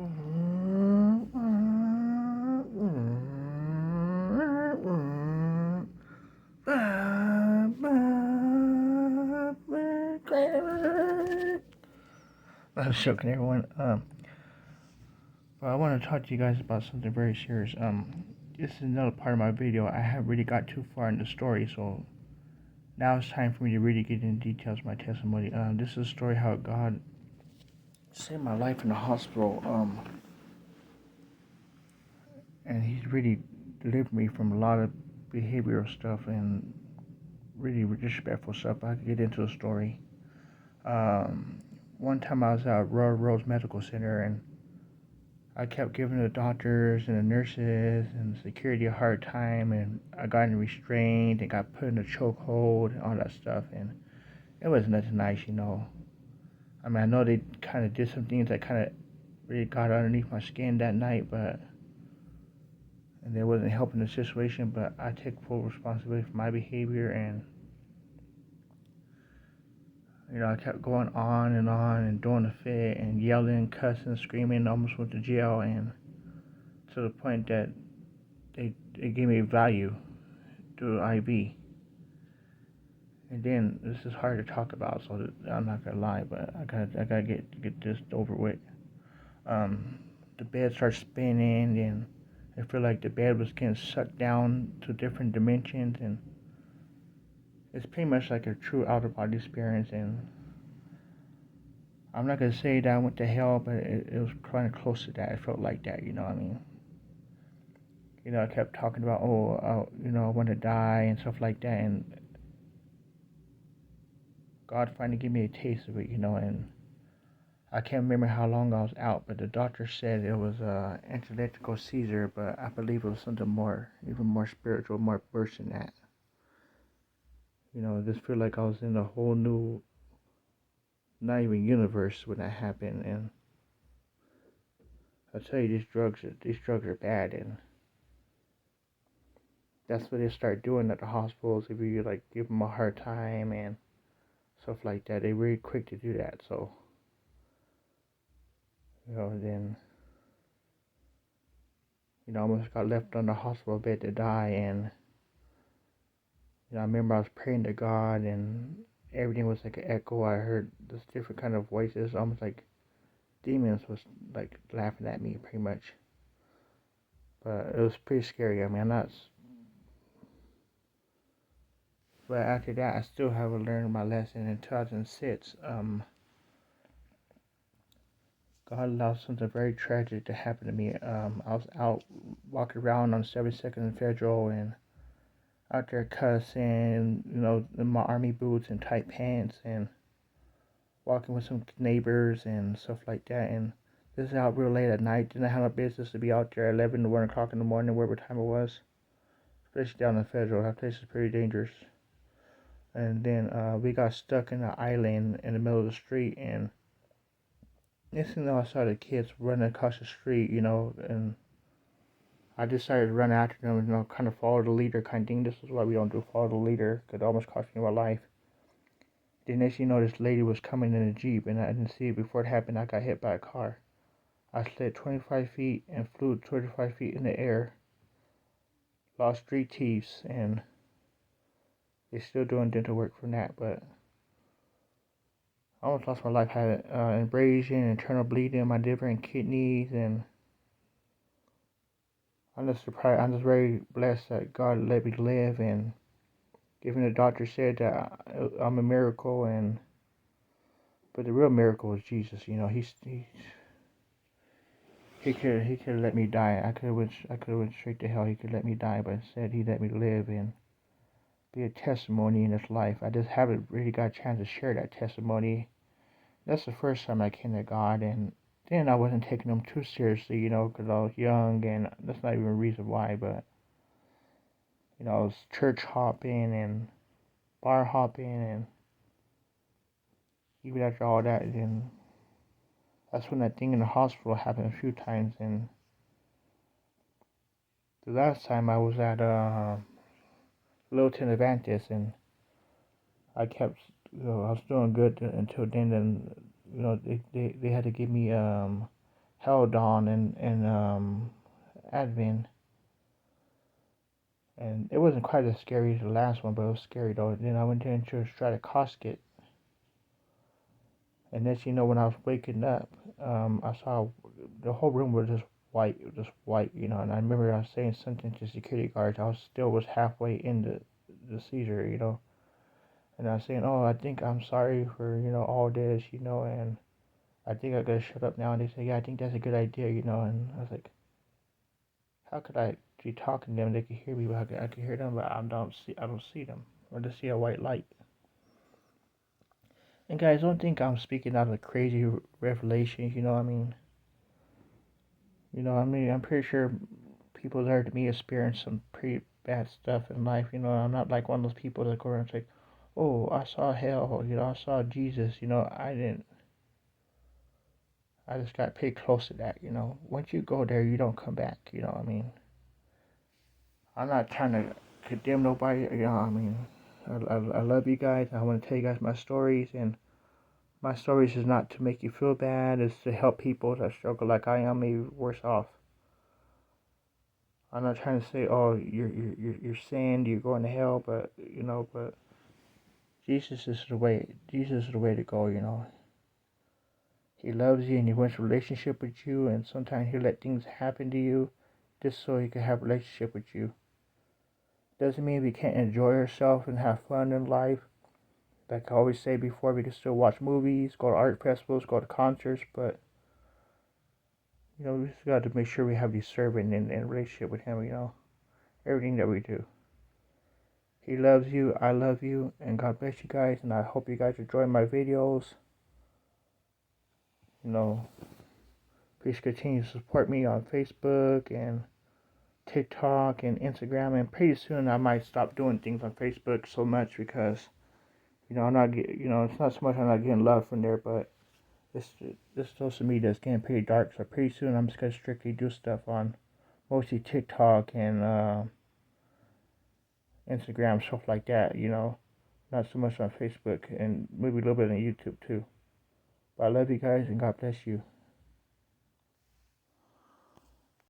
I'm joking, everyone. But I want to talk to you guys about something very serious. This is another part of my video. I haven't really got too far in the story, so now it's time for me to really get into details of my testimony. This is a story how God saved my life in the hospital. And He's really delivered me from a lot of behavioral stuff and really disrespectful stuff. I could get into the story. One time I was at Royal Rose Medical Center, and I kept giving the doctors and the nurses and the security a hard time, and I got restrained and got put in a chokehold and all that stuff, and it was nothing nice, you know. I mean, I know they kind of did some things that kind of really got underneath my skin that night, but and they wasn't helping the situation, but I take full responsibility for my behavior, and you know, I kept going on and doing a fit and yelling, cussing, screaming, almost went to jail, and to the point that they gave me value through IV. And then this is hard to talk about, so I'm not gonna lie, but I gotta get this over with. The bed starts spinning, and I feel like the bed was getting sucked down to different dimensions, and it's pretty much like a true outer body experience. And I'm not gonna say that I went to hell, but it was kind of close to that. It felt like that, you know what I mean? You know, I kept talking about, you know, I want to die and stuff like that, and God finally gave me a taste of it, you know, and I can't remember how long I was out, but the doctor said it was a epileptical seizure, but I believe it was something more, even more spiritual, more worse than that. You know, I just feel like I was in a whole new, not even universe when that happened, and I tell you, these drugs are bad, and that's what they start doing at the hospitals. If you like give them a hard time and stuff like that, they're really quick to do that. So, you know, then you know, I almost got left on the hospital bed to die, and you know, I remember I was praying to God, and everything was like an echo. I heard this different kind of voices, almost like demons was like laughing at me, pretty much. But it was pretty scary. I mean, I'm not. But after that, I still haven't learned my lesson. In 2006, God allowed something very tragic to happen to me. I was out walking around on 72nd and Federal, and out there cussing, you know, in my army boots and tight pants, and walking with some neighbors and stuff like that. And this is out real late at night. Didn't have no business to be out there at 11 to 1 o'clock in the morning, whatever time it was. Especially down in Federal. That place is pretty dangerous. And then we got stuck in an island in the middle of the street, and next thing you know, I saw the kids running across the street, you know, and I decided to run after them, you know, kind of follow the leader kind of thing. This is why we don't do follow the leader, because it almost cost me my life. Then next thing you know, this lady was coming in a Jeep, and I didn't see it before it happened. I got hit by a car. I slid 25 feet and flew 25 feet in the air. Lost 3 teeth, and they're still doing dental work from that, but I almost lost my life. I had abrasion, internal bleeding in my liver and kidneys, and I'm just surprised. I'm just very blessed that God let me live, and even the doctor said that I'm a miracle, and but the real miracle is Jesus. You know, he could let me die. I could have went straight to hell. He could let me die, but instead he let me live and be a testimony in this life. I just haven't really got a chance to share that testimony. That's the first time I came to God, and then I wasn't taking him too seriously, you know, because I was young, and that's not even a reason why, but you know, I was church hopping and bar hopping, and even after all that, then that's when that thing in the hospital happened a few times. And the last time I was at Littleton Adventist, and I kept, you know, I was doing good until then. Then, you know, they had to give me Hell Dawn and Advent. And it wasn't quite as scary as the last one, but it was scary though. Then I went into Stratocosket, and then when I was waking up, I saw the whole room was just white, And I remember I was saying something to security guards. I was halfway in the seizure, And I was saying, oh, I think I'm sorry for all this, and I think I gotta shut up now. And they said, yeah, I think that's a good idea, And I was like, how could I be talking to them? They could hear me, but I could hear them, but I don't see them, or just see a white light. And guys, don't think I'm speaking out of crazy revelations. I'm pretty sure people that heard me experience some pretty bad stuff in life. I'm not like one of those people that go around and say, "Oh, I saw hell." I saw Jesus. I didn't. I just got pretty close to that. Once you go there, you don't come back. I'm not trying to condemn nobody. I love you guys. I want to tell you guys my stories, and my stories is not to make you feel bad. It's to help people that struggle like I am, maybe worse off. I'm not trying to say, oh, you're sinned, you're going to hell, but Jesus is the way. Jesus is the way to go. He loves you and he wants a relationship with you, and sometimes he'll let things happen to you just so he can have a relationship with you. Doesn't mean we can't enjoy ourselves and have fun in life. Like I always say before, we can still watch movies, go to art festivals, go to concerts, but we just got to make sure we have these servant and relationship with him. Everything that we do. He loves you, I love you, and God bless you guys. And I hope you guys enjoy my videos. Please continue to support me on Facebook and TikTok and Instagram. And pretty soon I might stop doing things on Facebook so much because I'm not it's not so much I'm not getting love from there, but this social media is getting pretty dark. So pretty soon I'm just gonna strictly do stuff on mostly TikTok and Instagram, stuff like that. Not so much on Facebook, and maybe a little bit on YouTube too. But I love you guys, and God bless you.